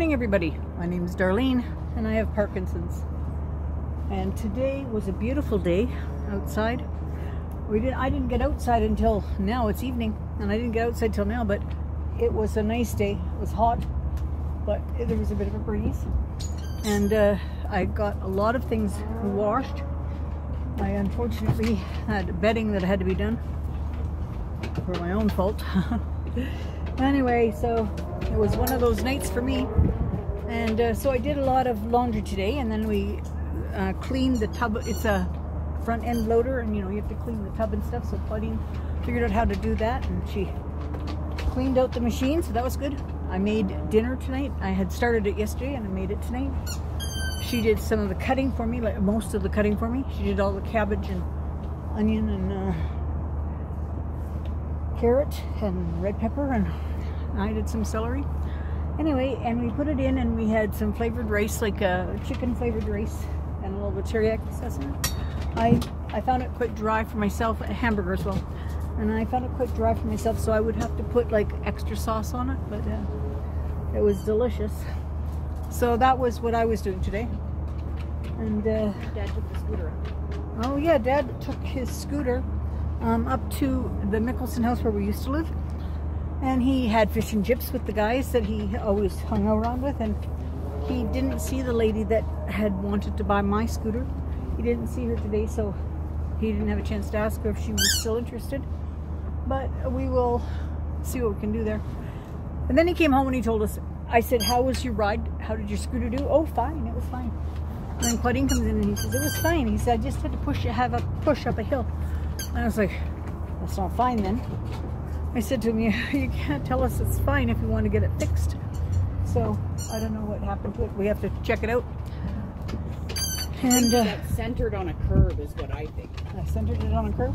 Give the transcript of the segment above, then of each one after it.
morning, everybody. My name is Darlene and I have Parkinson's. And today was a beautiful day outside. I didn't get outside until now. It's evening and I didn't get outside till now, but it was a nice day. It was hot, but there was a bit of a breeze. And I got a lot of things washed. I unfortunately had bedding that had to be done for my own fault. Anyway, so it was one of those nights for me, and so I did a lot of laundry today, and then we cleaned the tub. It's a front end loader, and you know, you have to clean the tub and stuff, so Claudine figured out how to do that, and she cleaned out the machine, so that was good. I made dinner tonight. I had started it yesterday and I made it tonight. She did some of the cutting for me, like most of the cutting for me. She did all the cabbage and onion and carrot and red pepper, and I did some celery. Anyway, and we put it in, and we had some flavored rice, like a chicken flavored rice, and a little bit of teriyaki sauce in it. I found it quite dry for myself, a hamburger as well, and I found it quite dry for myself, so I would have to put like extra sauce on it, but it was delicious. So that was what I was doing today. And Dad took the scooter up. Oh yeah, Dad took his scooter up to the Mickelson house where we used to live, and he had fish and chips with the guys that he always hung around with, and he didn't see the lady that had wanted to buy my scooter. He didn't see her today, so he didn't have a chance to ask her if she was still interested, but we will see what we can do there. And then he came home and he told us, I said, how was your ride? How did your scooter do? Oh, fine, it was fine. And then Claudine comes in and he says, it was fine. He said, I just had to push up a hill. And I was like, that's not fine then. I said to him, you can't tell us it's fine if you want to get it fixed. So I don't know what happened to it. We have to check it out. And that's centered on a curve is what I think. I centered it on a curve?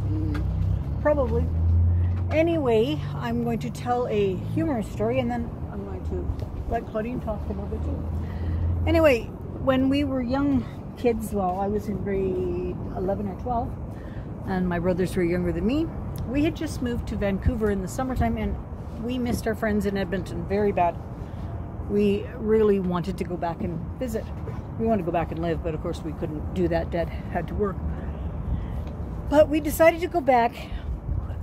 Probably. Anyway, I'm going to tell a humorous story, and then I'm going to let Claudine talk a little bit too. Anyway, when we were young kids, well, I was in grade 11 or 12, and my brothers were younger than me. We had just moved to Vancouver in the summertime, and we missed our friends in Edmonton very bad. We really wanted to go back and visit. We wanted to go back and live, but of course we couldn't do that. Dad had to work. But we decided to go back.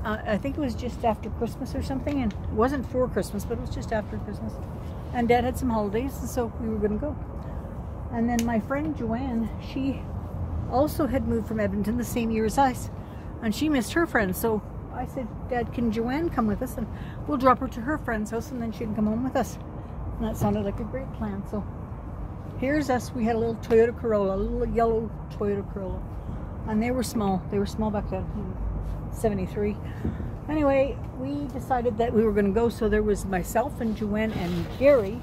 I think it was just after Christmas or something, and it wasn't for Christmas, but it was just after Christmas. And Dad had some holidays, and so we were going to go. And then my friend Joanne, she also had moved from Edmonton the same year as us, and she missed her friends. So I said, Dad, can Joanne come with us, and we'll drop her to her friend's house, and then she can come home with us. And that sounded like a great plan. So here's us. We had a little Toyota Corolla, a little yellow Toyota Corolla, and they were small. They were small back then. 73. Anyway, we decided that we were going to go, so there was myself and Joanne and Gary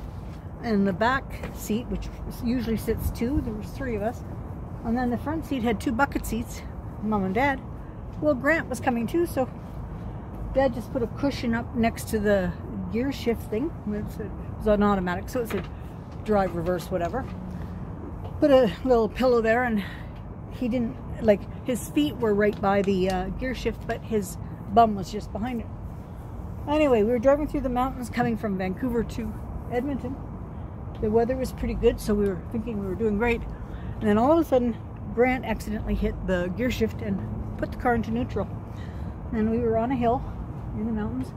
in the back seat, which usually sits two. There was three of us, and then the front seat had two bucket seats, Mom and Dad. Well, Grant was coming too, so Dad just put a cushion up next to the gear shift thing. It was an automatic, so it said drive, reverse, whatever. Put a little pillow there, and he didn't, like, his feet were right by the gear shift, but his bum was just behind it. Anyway, we were driving through the mountains coming from Vancouver to Edmonton. The weather was pretty good, so we were thinking we were doing great. And then all of a sudden, Grant accidentally hit the gear shift and put the car into neutral. And we were on a hill in the mountains,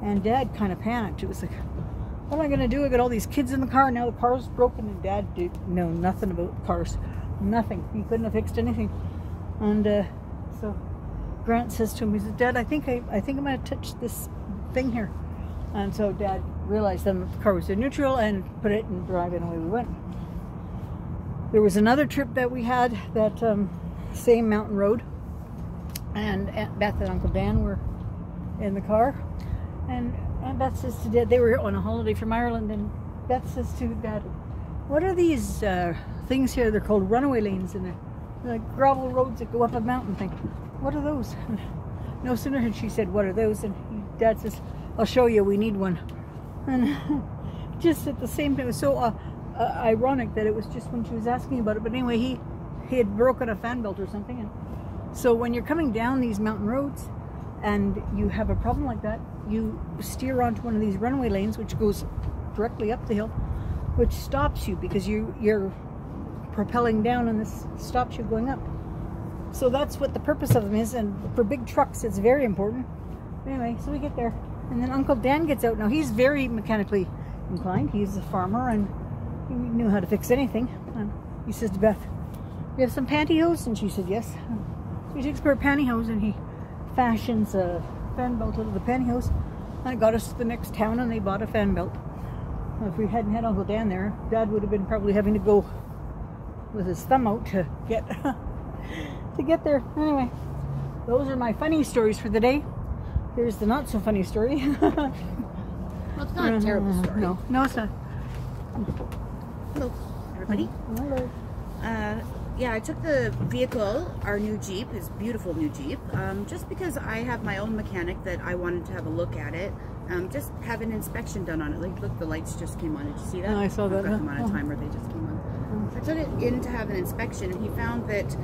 and Dad kind of panicked. It was like, what am I going to do? I got all these kids in the car, and now the car's broken, and Dad didn't know nothing about cars. Nothing. He couldn't have fixed anything. And so Grant says to him, he says, Dad, I think I might have touched this thing here. And so Dad realized then that the car was in neutral and put it in drive, and away we went. There was another trip that we had, that same mountain road, and Aunt Beth and Uncle Dan were in the car, and Aunt Beth says to Dad, they were on a holiday from Ireland, and Beth says to Dad, what are these things here? They're called runaway lanes, and they're like gravel roads that go up a mountain thing. What are those? And no sooner had she said, what are those? And Dad says, I'll show you, we need one. And just at the same time, it was so ironic that it was just when she was asking about it. But anyway, he had broken a fan belt or something. And so when you're coming down these mountain roads and you have a problem like that, you steer onto one of these runaway lanes, which goes directly up the hill, which stops you because you're propelling down, and this stops you going up. So that's what the purpose of them is, and for big trucks it's very important. Anyway, so we get there, and then Uncle Dan gets out. Now he's very mechanically inclined. He's a farmer, and he knew how to fix anything. And he says to Beth, "You have some pantyhose?" And she said yes. So he takes a pair of pantyhose and he fashions a fan belt out of the pantyhose, and it got us to the next town, and they bought a fan belt. Well, if we hadn't had Uncle Dan there, Dad would have been probably having to go with his thumb out to get to get there. Anyway, those are my funny stories for the day. Here's the not so funny story. Well, it's not a terrible story. No, it's not. Hello, everybody. Hello. Yeah, I took the vehicle, our new Jeep, his beautiful new Jeep, just because I have my own mechanic that I wanted to have a look at it. Just have an inspection done on it. Like, look, the lights just came on. Did you see that? Oh, I saw that. I've got them on a timer. They just came on. So I took it in to have an inspection, and he found that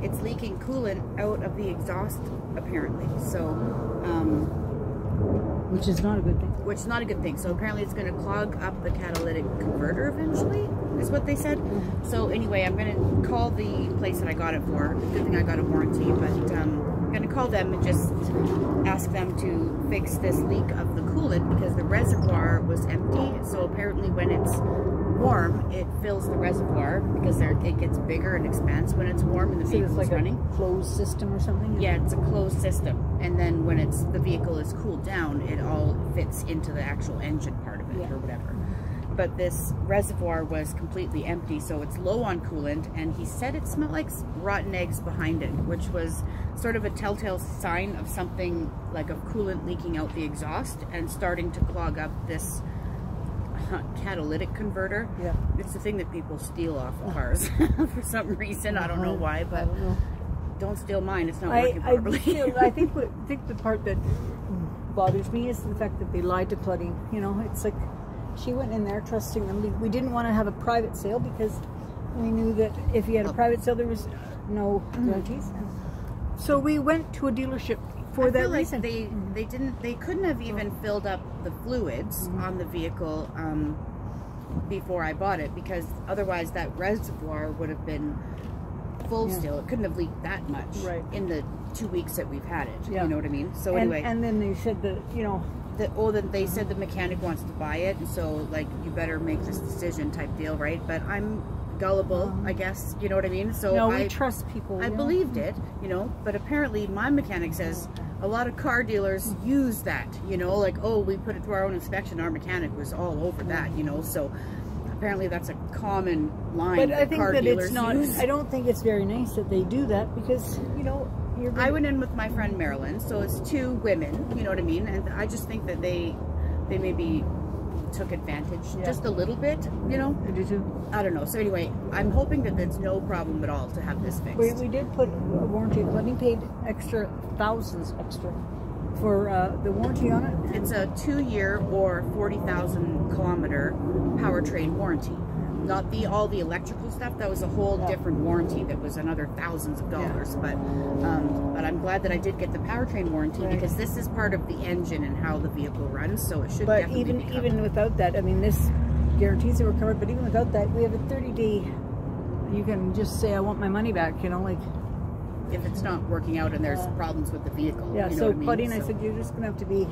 it's leaking coolant out of the exhaust, apparently. So, which is not a good thing. which is not a good thing. So apparently it's going to clog up the catalytic converter eventually, is what they said. So anyway, I'm going to call the place that I got it for. Good thing I got a warranty, but I'm going to call them and just ask them to fix this leak of the coolant, because the reservoir was empty. So apparently when it's warm, it fills the reservoir, because it gets bigger and expands when it's warm and the vehicle is running. A closed system or something? Yeah, it's a closed system, and then when the vehicle is cooled down, it all fits into the actual engine part of it, or whatever. But this reservoir was completely empty, so it's low on coolant, and he said it smelled like rotten eggs behind it, which was sort of a telltale sign of something like of coolant leaking out the exhaust and starting to clog up this catalytic converter. Yeah. It's the thing that people steal off of cars for some reason. I don't know why, but don't steal mine. It's not working properly. I think the part that bothers me is the fact that they lied to Claudine. You know, it's like she went in there trusting them. We didn't want to have a private sale because we knew that if you had a private sale, there was no guarantees. So we went to a dealership for that reason. They couldn't have even filled up the fluids on the vehicle before I bought it, because otherwise that reservoir would have been full still. It couldn't have leaked that much in the 2 weeks that we've had it. You know what I mean? So anyway, and then they said that, you know, that they said the mechanic wants to buy it, and so like you better make this decision type deal, right? But I'm gullible, I guess, you know what I mean? So no, we trust people. I believed it, you know, but apparently my mechanic says a lot of car dealers use that, you know, like, oh, we put it through our own inspection, our mechanic was all over that, you know, so apparently that's a common line. But that I think car that dealers it's not, use. I don't think it's very nice that they do that, because, you know, I went in with my friend Marilyn, so it's 2 women, you know what I mean, and I just think that they maybe took advantage just a little bit, you know. I do too. I don't know. So anyway, I'm hoping that there's no problem at all to have this fixed. We did put a warranty. Claudine paid extra, thousands extra for the warranty on it. It's a 2-year or 40,000 kilometer powertrain warranty. Not all the electrical stuff. That was a whole different warranty that was another thousands of dollars. But I'm glad that I did get the powertrain warranty, because this is part of the engine and how the vehicle runs. So it should definitely be covered. Even without that, I mean, this guarantees that we're covered. But even without that, we have a 30-day. You can just say, I want my money back. You know, like if it's not working out and there's problems with the vehicle. Yeah. You know So what I mean? Claudine, I said, you're just gonna have to be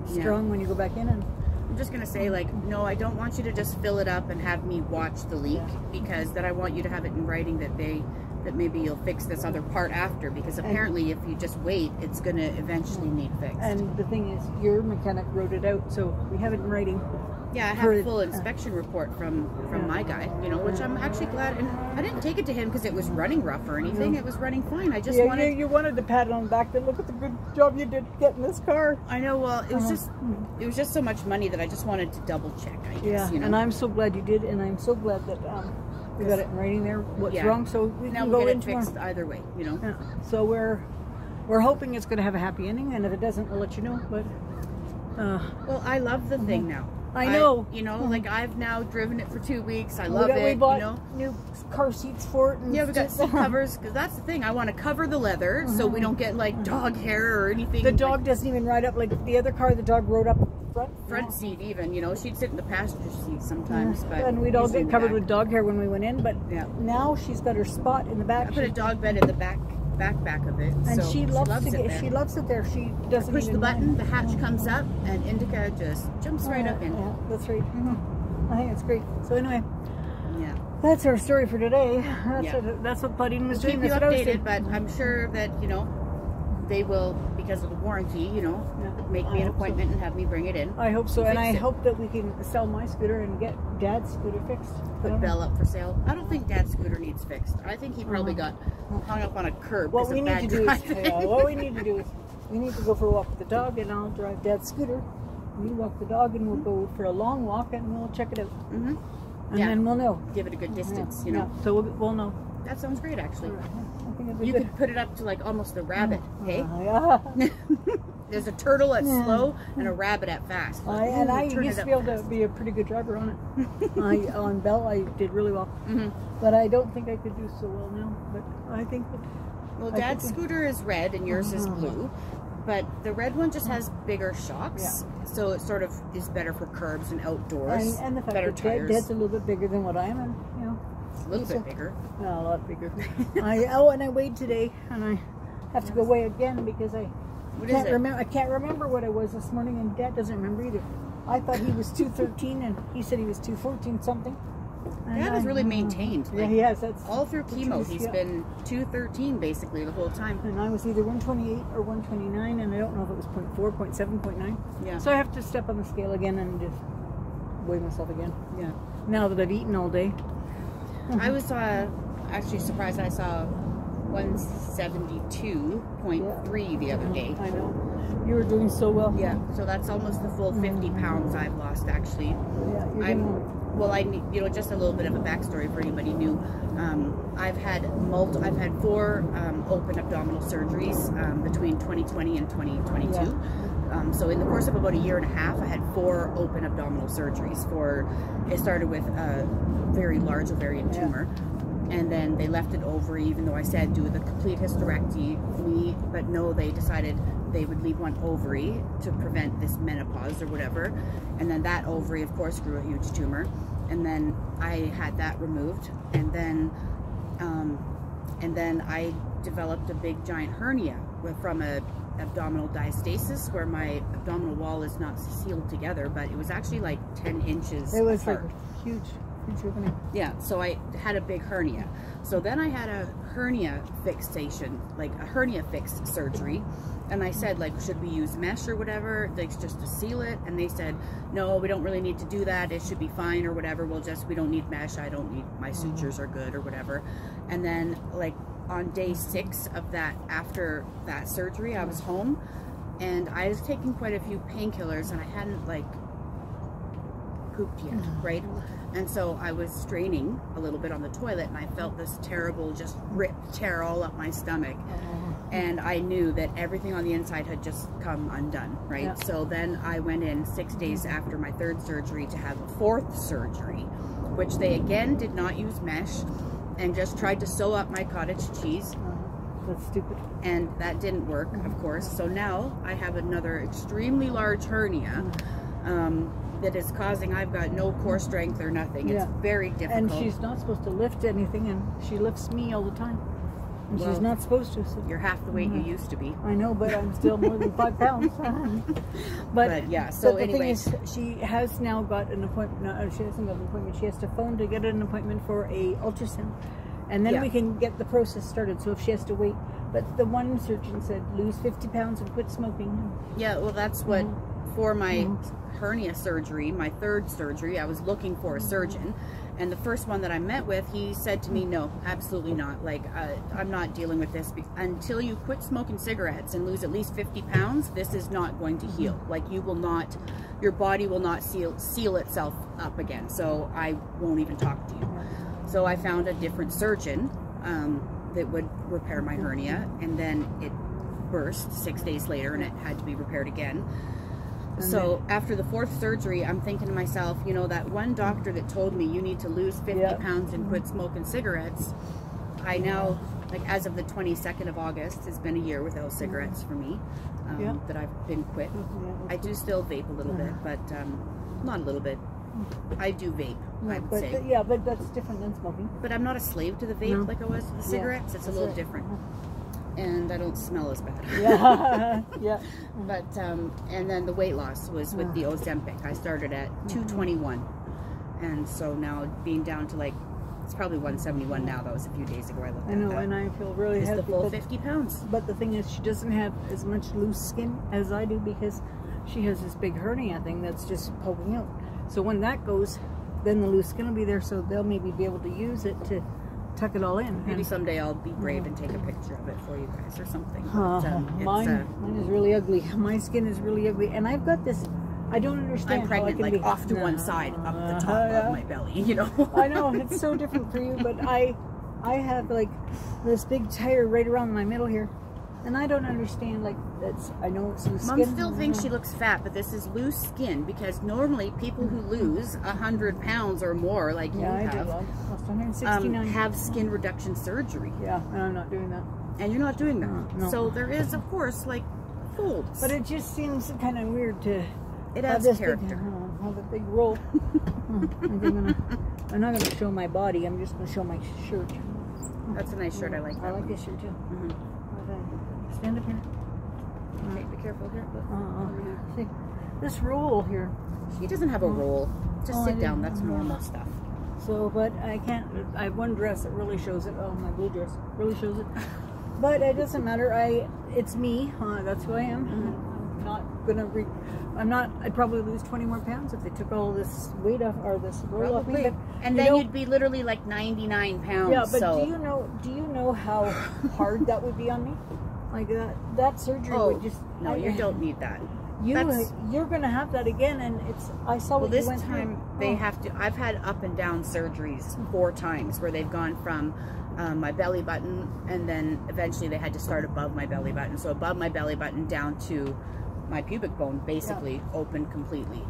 strong when you go back in. And I'm just going to say, like, no, I don't want you to just fill it up and have me watch the leak, because then I want you to have it in writing that maybe you'll fix this other part after, because apparently if you just wait, it's going to eventually need fixed. And the thing is, your mechanic wrote it out, so we have it in writing. Yeah, I have a full inspection report from my guy, you know, which I'm actually glad. And I didn't take it to him because it was running rough or anything. It was running fine. I just wanted... You wanted to pat it on the back and look at the good job you did getting this car. I know, well, it was just so much money that I just wanted to double check, I guess. Yeah, you know? and I'm so glad you did, and I'm so glad that we got it in writing there, what's wrong, so we can go in tomorrow. Fixed either way, you know. Yeah. So we're hoping it's going to have a happy ending, and if it doesn't, we'll let you know. But well, I love the thing now. I know. You know, like I've now driven it for 2 weeks. I love it. We bought you know? new car seats for it. And yeah, we got seat covers, because that's the thing. I want to cover the leather so we don't get like dog hair or anything. The dog doesn't even ride up. Like the other car, the dog rode up front seat even, you know. She'd sit in the passenger seat sometimes, but and we'd all get covered with dog hair when we went in. But now she's got her spot in the back. I put a dog bed in the back of it, and so she loves it there. She loves it there. She doesn't push the button, the hatch comes up, and Indica just jumps right up in. Yeah, that's right. I think it's great. So anyway, yeah, that's our story for today. That's what Claudine was doing. Keep you updated, but I'm sure that, you know, they will, because of the warranty, you know, make me an appointment and have me bring it in. I hope so, and I hope that we can sell my scooter and get Dad's scooter fixed. Put Belle up for sale. I don't think Dad's scooter needs fixed. I think he probably got hung up on a curb. What we need to do is we need to go for a walk with the dog, and I'll drive Dad's scooter. You walk the dog, and we'll go for a long walk, and we'll check it out. And then we'll know. Give it a good distance, you know. So we'll know. That sounds great, actually. You good. could put it up to like almost a rabbit, hey? Yeah. There's a turtle at slow and a rabbit at fast. I used to be able to be a pretty good driver on it. On Belle, I did really well. But I don't think I could do so well now. But I think that... Well, Dad's scooter is red and yours is blue. But the red one just has bigger shocks. So it sort of is better for curbs and outdoors. And the fact better that tires. Dad's a little bit bigger than what I am. And, you know, a little bit bigger. No, a lot bigger. And I weighed today, and I have to go weigh again because I can't remember. I can't remember what I was this morning, and Dad doesn't remember either. I thought he was 213, and he said he was 214 something. Dad has really maintained. Yeah, he has. That's all through chemo. He's been 213 basically the whole time. And I was either 128 or 129, and I don't know if it was 0.4, 0.7, 0.9. Yeah. So I have to step on the scale again and just weigh myself again. Yeah. Now that I've eaten all day. I was actually surprised. I saw 172.3 the other day. I know. You were doing so well. Yeah. So that's almost the full 50 pounds I've lost, actually. Yeah. Well, I need, you know, just a little bit of a backstory for anybody new. I've had 4 open abdominal surgeries between 2020 and 2022. Yeah. So in the course of about a year and a half, I had 4 open abdominal surgeries. It started with a very large ovarian tumor, and then they left an ovary, even though I said do the complete hysterectomy, but no, they decided they would leave one ovary to prevent this menopause or whatever. And then that ovary, of course, grew a huge tumor. And then I had that removed. And then I developed a big giant hernia from a abdominal diastasis, where my abdominal wall is not sealed together, but it was actually like 10 inches It was apart. like huge opening. Yeah, so I had a big hernia. So then I had a hernia fixation, like a hernia fix surgery. And I said, like, should we use mesh or whatever, like, just to seal it? And they said, no, we don't really need to do that. It should be fine or whatever. We don't need mesh. I don't need, my sutures are good or whatever. And then, like, on day 6 of that, after that surgery, I was home, and I was taking quite a few painkillers, and I hadn't, like, pooped yet, right? And so I was straining a little bit on the toilet, and I felt this terrible, just tear all up my stomach. And I knew that everything on the inside had just come undone, right? Yeah. So then I went in 6 days after my 3rd surgery to have a 4th surgery, which they again did not use mesh, and just tried to sew up my cottage cheese. That's stupid. And that didn't work, of course. So now I have another extremely large hernia that is causing, I've got no core strength or nothing. It's very difficult. And she's not supposed to lift anything, and she lifts me all the time. And she's not supposed to. So. You're half the weight you used to be. I know, but I'm still more than 5 pounds. but yeah, so the thing is, she has now got an appointment. No, she hasn't got an appointment. She has to phone to get an appointment for a ultrasound. And then we can get the process started. So if she has to wait. But the one surgeon said, lose 50 pounds and quit smoking. Yeah, well, that's what, for my hernia surgery, my 3rd surgery, I was looking for a surgeon. And the first one that I met with, he said to me, no, absolutely not. Like, I'm not dealing with this. Until you quit smoking cigarettes and lose at least 50 pounds, this is not going to heal. Like, you will not, your body will not seal itself up again. So I won't even talk to you. So I found a different surgeon that would repair my hernia. And then it burst 6 days later, and it had to be repaired again. So after the 4th surgery, I'm thinking to myself, you know, that one doctor that told me you need to lose 50 pounds and quit smoking cigarettes, I now like as of the 22nd of August, it's been a year without cigarettes for me, that I've been quit. I do still vape a little bit, but not a little bit. I do vape, I would say. Yeah, but that's different than smoking. But I'm not a slave to the vape like I was to the cigarettes. It's a little different. And I don't smell as bad. Yeah. But, and then the weight loss was with the Ozempic. I started at 221. And so now being down to like, it's probably 171 now. That was a few days ago I looked at that. And I feel really It's happy. the full 50 pounds. But the thing is, she doesn't have as much loose skin as I do because she has this big hernia thing that's just poking out. So when that goes, then the loose skin will be there, so they'll maybe be able to use it to tuck it all in. Maybe someday I'll be brave and take a picture of it for you guys or something. But, mine is really ugly. My skin is really ugly, and I've got this. I don't understand. I'm pregnant, how I can like be, off to one side, up the top of my belly. You know. I know it's so different for you, but I have like this big tire right around my middle here, and I don't understand. Like I know it's loose skin. Mom still thinks she looks fat, but this is loose skin because normally people who lose 100 pounds or more, like you have, lost 169. Have skin reduction surgery. Yeah, and I'm not doing that. And you're not doing that. No. So there is, of course, like folds. But it just seems kind of weird to. It adds character. Have a big roll. I'm not gonna show my body. I'm just gonna show my shirt. That's a nice shirt. I like that. I like this shirt too. Stand up here. Okay, be careful here. See, this roll here. She doesn't have a roll. Just sit down. That's normal stuff. So, but I can't. I have one dress that really shows it. Oh, my blue dress really shows it. But it doesn't matter. It's me. That's who I am. I'm not gonna. I'd probably lose 20 more pounds if they took all this weight off or this roll off me. And then you'd be literally like 99 pounds. Yeah, but do you know how hard that would be on me? Like that surgery would just. No, you don't need that. You're gonna have that again, and I saw what this you went time through. they have to. I've had up and down surgeries 4 times where they've gone from my belly button, and then eventually they had to start above my belly button. So above my belly button down to my pubic bone, basically opened completely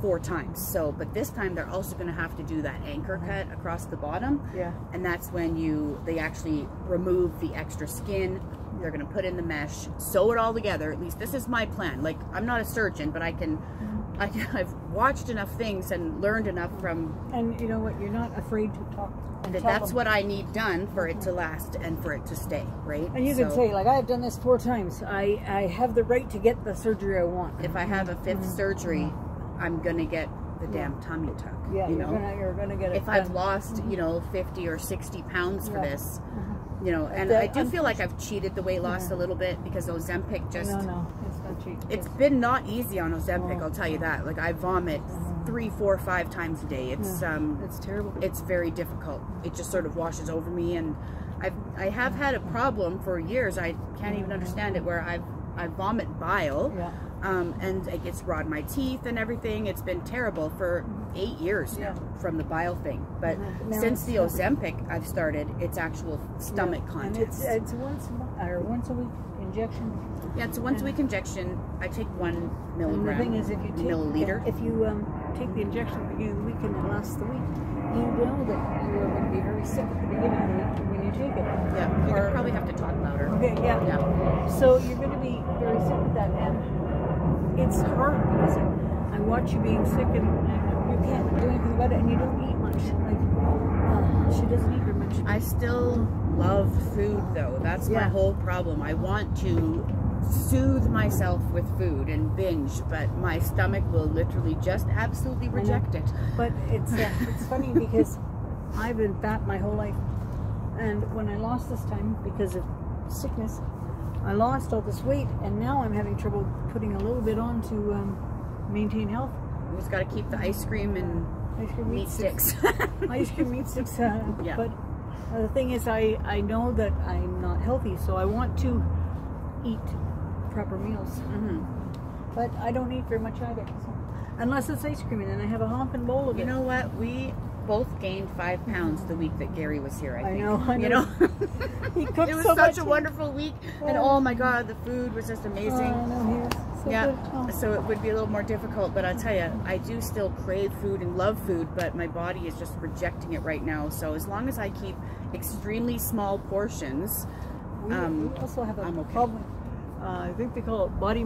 4 times. So, but this time they're also going to have to do that anchor cut across the bottom. Yeah. And that's when they actually remove the extra skin. They're going to put in the mesh, sew it all together. At least this is my plan. Like, I'm not a surgeon, but I've watched enough things and learned enough from. And you know what? You're not afraid to talk. That's what I need done for it to last and for it to stay, right? And you can say, like, I have done this 4 times. I have the right to get the surgery I want. If I have a 5th surgery, I'm gonna get the damn tummy tuck. Yeah, you know, you're gonna get it. If I've lost, 50 or 60 pounds for this, and I do feel like I've cheated the weight loss a little bit because Ozempic just. No, it's not cheap. It's been not easy on Ozempic. I'll tell you that. Like, I vomit 3, 4, 5 times a day. It's terrible. It's very difficult. It just sort of washes over me, and I have had a problem for years. I can't even understand it, where I vomit bile. Yeah. And it gets raw in my teeth and everything. It's been terrible for 8 years now from the bile thing. But since the Ozempic I've started, it's actual stomach contents. And it's once a week injection. Yeah, it's a once a week injection. I take 1 milligram. And the thing is, if you take milliliter. If you take the injection at the beginning of the week and it lasts the week, you know that you are going to be very sick at the beginning of the week when you take it. Yeah, you probably have to talk louder. Okay, yeah. So you're going to be very sick with that, and it's hard because I watch you being sick and you can't do anything about it, and you don't eat much. Like, she doesn't eat very much. I still love food, though. That's my whole problem. I want to soothe myself with food and binge, but my stomach will literally just absolutely reject it. But it's funny because I've been fat my whole life, and when I lost this time because of sickness, I lost all this weight, and now I'm having trouble putting a little bit on to maintain health. You just got to keep the ice cream and meat sticks. Ice cream, meat sticks. But the thing is, I know that I'm not healthy, so I want to eat proper meals. But I don't eat very much either, so. Unless it's ice cream, and then I have a humping bowl of it. You know what? We both gained 5 pounds the week that Gary was here, I think. I know. You know? He cooked it was so such much. a wonderful week, and oh my God, the food was just amazing. so Yeah, good. Oh. so it would be a little more difficult, but I'll tell you, I do still crave food and love food, but my body is just rejecting it right now. So as long as I keep extremely small portions, We also have a I'm okay. problem. I think they call it body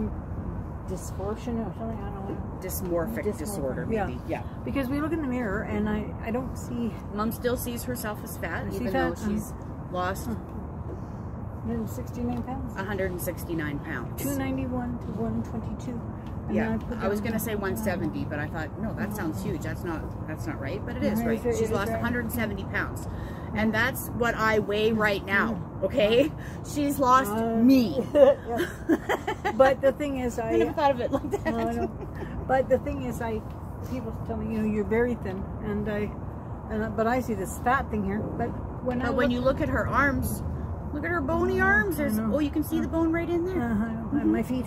dysfunction or something. I don't know. dysmorphic disorder, maybe. Yeah. Because we look in the mirror and I don't see. Mom still sees herself as fat, I see even fat, though she's lost 169 pounds. 169 pounds. 291 to 122. And Yeah, then I was gonna say 170, but I thought, no, that sounds huge. That's not right, but it is right. She's lost 170 pounds, and that's what I weigh right now. Okay, she's lost me. But the thing is, I never thought of it like that. No, I know. But the thing is, people tell me, you know, you're very thin, but I see this fat thing here. But when you look at her arms, look at her bony arms. There's you can see the bone right in there. And my feet,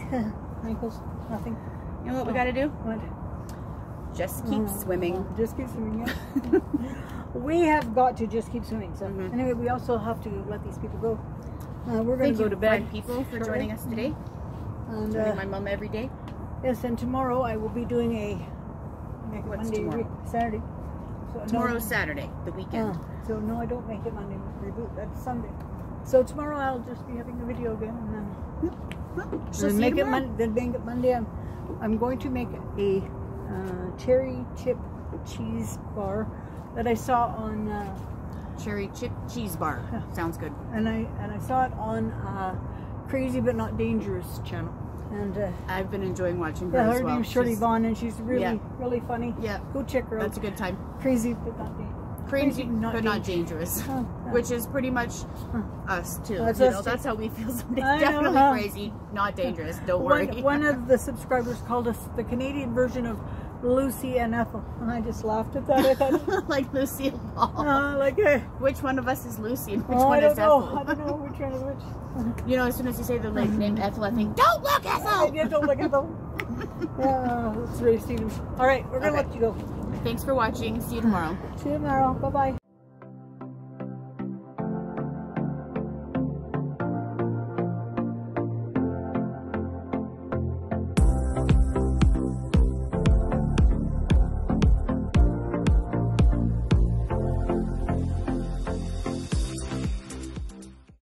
ankles, nothing. You know what we got to do? What? Just keep swimming. Just keep swimming. Yeah. We have got to just keep swimming. So anyway, we also have to let these people go. We're going to go to bed. Thank you, people, for joining us today. And joining my mom every day. yes, and tomorrow I will be doing What's Monday, tomorrow? Saturday. So Tomorrow's Saturday, the weekend. So no, I don't make it Monday. Reboot. That's Sunday. So tomorrow I'll just be having the video again, and then make it Monday. I'm going to make a cherry chip cheese bar that I saw on Cherry chip cheese bar. Sounds good. and I saw it on Crazy But Not Dangerous channel. And I've been enjoying watching her her as well. name's Shirley Vaughn, and she's really funny. Yeah. Go check her out. That's a good time. Crazy But Not Dangerous. Crazy but not dangerous. Which is pretty much us too. That's you us know, too. that's how we feel someday. I know, Definitely huh? crazy, not dangerous. Don't worry. One of the subscribers called us the Canadian version of Lucy and Ethel, and I just laughed at that. I thought, like Lucy and Paul. Which one of us is Lucy and which one is Ethel? I don't know which one is which. You know, as soon as you say the name Ethel, I think, don't look, Ethel! Yeah, don't look at them. Yeah, it's really Stephen. All right, we're going to let you go. Thanks for watching. See you tomorrow. See you tomorrow. Bye-bye.